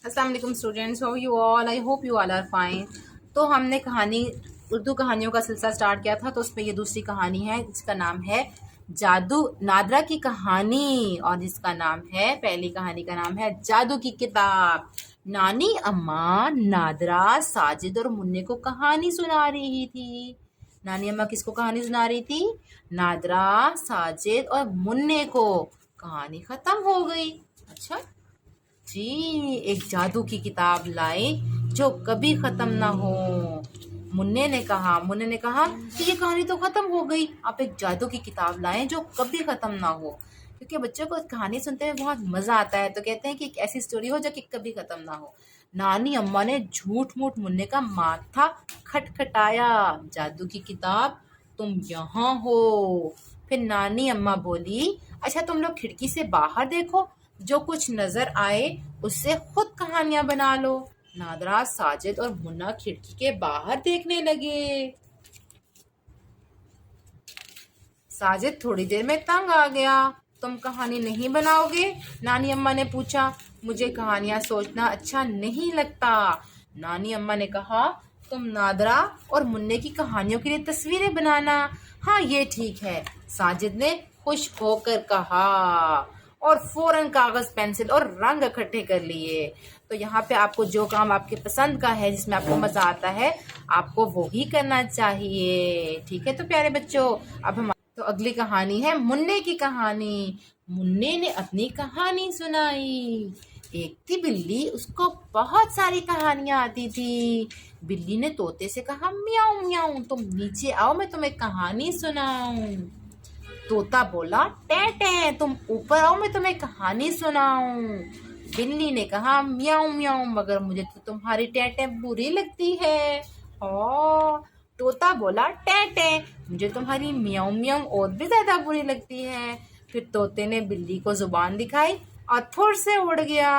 अस्सलाम वालेकुम students, how you all. I hope you all are fine. तो हमने कहानी उर्दू कहानियों का सिलसिला स्टार्ट किया था, तो उसमें ये दूसरी कहानी है जिसका नाम है जादू नादरा की कहानी, और जिसका नाम है पहली कहानी का नाम है जादू की किताब। नानी अम्मा नादरा, साजिद और मुन्ने को कहानी सुना रही थी। नानी अम्मा किसको कहानी सुना रही थी? नादरा, साजिद और मुन्ने को। कहानी खत्म हो गई। अच्छा जी, एक जादू की किताब लाए जो कभी खत्म ना हो। मुन्ने ने कहा कि ये कहानी तो खत्म हो गई, आप एक जादू की किताब लाएं जो कभी खत्म ना हो। क्योंकि बच्चों को कहानी सुनते हुए बहुत मजा आता है, तो कहते हैं कि एक ऐसी स्टोरी हो जो कि कभी खत्म ना हो। नानी अम्मा ने झूठ मूठ मुन्ने का माथा खटखटाया। जादू की किताब, तुम यहाँ हो। फिर नानी अम्मा बोली, अच्छा तुम लोग खिड़की से बाहर देखो, जो कुछ नजर आए उससे खुद कहानियां बना लो। नादरा, साजिद और मुन्ना खिड़की के बाहर देखने लगे। साजिद थोड़ी देर में तंग आ गया। तुम कहानी नहीं बनाओगे? नानी अम्मा ने पूछा। मुझे कहानियां सोचना अच्छा नहीं लगता। नानी अम्मा ने कहा, तुम नादरा और मुन्ने की कहानियों के लिए तस्वीरें बनाना। हाँ ये ठीक है, साजिद ने खुश होकर कहा, और फौरन कागज पेंसिल और रंग इकट्ठे कर लिए। तो यहाँ पे आपको जो काम आपके पसंद का है, जिसमें आपको मजा आता है, आपको वो ही करना चाहिए। ठीक है तो प्यारे बच्चों, अब हम तो अगली कहानी है मुन्ने की कहानी। मुन्ने ने अपनी कहानी सुनाई। एक थी बिल्ली, उसको बहुत सारी कहानियां आती थी। बिल्ली ने तोते से कहा, म्याऊं म्याऊं, तुम नीचे आओ, मैं तुम्हें कहानी सुनाऊं। तोता बोला, टे टे, तुम ऊपर आओ, मैं तुम्हें कहानी सुनाऊं। बिल्ली ने कहा, म्याऊं म्याऊं, मगर मुझे तो तुम्हारी टे टे बुरी लगती है। ओ, तोता बोला, टे टे, मुझे तुम्हारी म्याऊं म्याऊं और भी ज्यादा बुरी लगती है। फिर तोते ने बिल्ली को जुबान दिखाई और फुर से उड़ गया।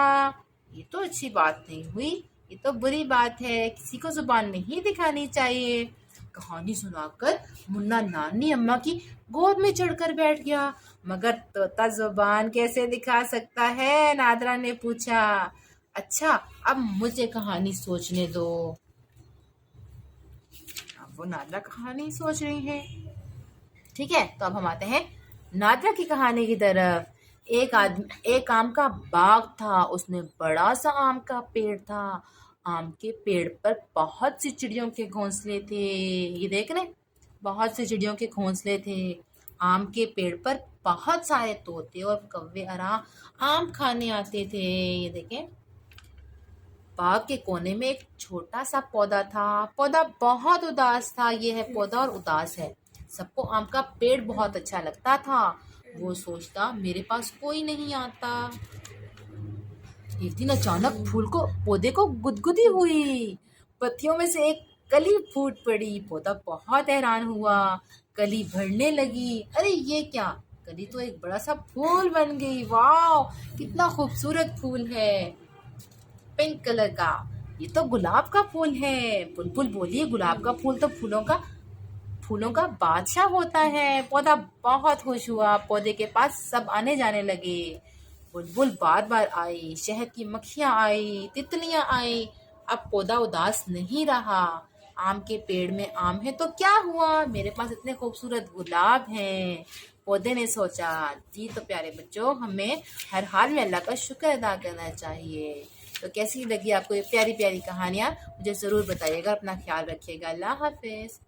ये तो अच्छी बात नहीं हुई, ये तो बुरी बात है, किसी को जुबान नहीं दिखानी चाहिए। कहानी सुनाकर मुन्ना नानी अम्मा की गोद में चढ़कर बैठ गया। मगर तोता जुबान कैसे दिखा सकता है? नादरा ने पूछा। अच्छा, अब मुझे कहानी सोचने दो। अब वो नादरा कहानी सोच रही है। ठीक है, तो अब हम आते हैं नादरा की कहानी की तरफ। एक आम का बाग था, उसमें बड़ा सा आम का पेड़ था। आम के पेड़ पर बहुत सी चिड़ियों के घोंसले थे। ये देख रहे, बहुत सी चिड़ियों के घोंसले थे। आम के पेड़ पर बहुत सारे तोते और कौवे आम खाने आते थे। ये देखें, बाग के कोने में एक छोटा सा पौधा था। पौधा बहुत उदास था। ये है पौधा और उदास है। सबको आम का पेड़ बहुत अच्छा लगता था। वो सोचता, मेरे पास कोई नहीं आता। एक दिन अचानक पौधे को गुदगुदी हुई। पत्तियों में से एक कली फूट पड़ी। पौधा बहुत हैरान हुआ। कली बढ़ने लगी। अरे ये क्या, कली तो एक बड़ा सा फूल बन गई। वाह, कितना खूबसूरत फूल है, पिंक कलर का। ये तो गुलाब का फूल है। बुलबुल बोली, गुलाब का फूल तो फूलों का बादशाह होता है। पौधा बहुत खुश हुआ। पौधे के पास सब आने जाने लगे। बुलबुल बार बार आई, शहद की मक्खियां आई, तितलियां आई। अब पौधा उदास नहीं रहा। आम के पेड़ में आम है तो क्या हुआ, मेरे पास इतने खूबसूरत गुलाब हैं। पौधे ने सोचा। जी तो प्यारे बच्चों, हमें हर हाल में अल्लाह का शुक्र अदा करना चाहिए। तो कैसी लगी आपको ये प्यारी प्यारी कहानियाँ, मुझे ज़रूर बताइएगा। अपना ख्याल रखिएगा। अल्लाह हाफिज़।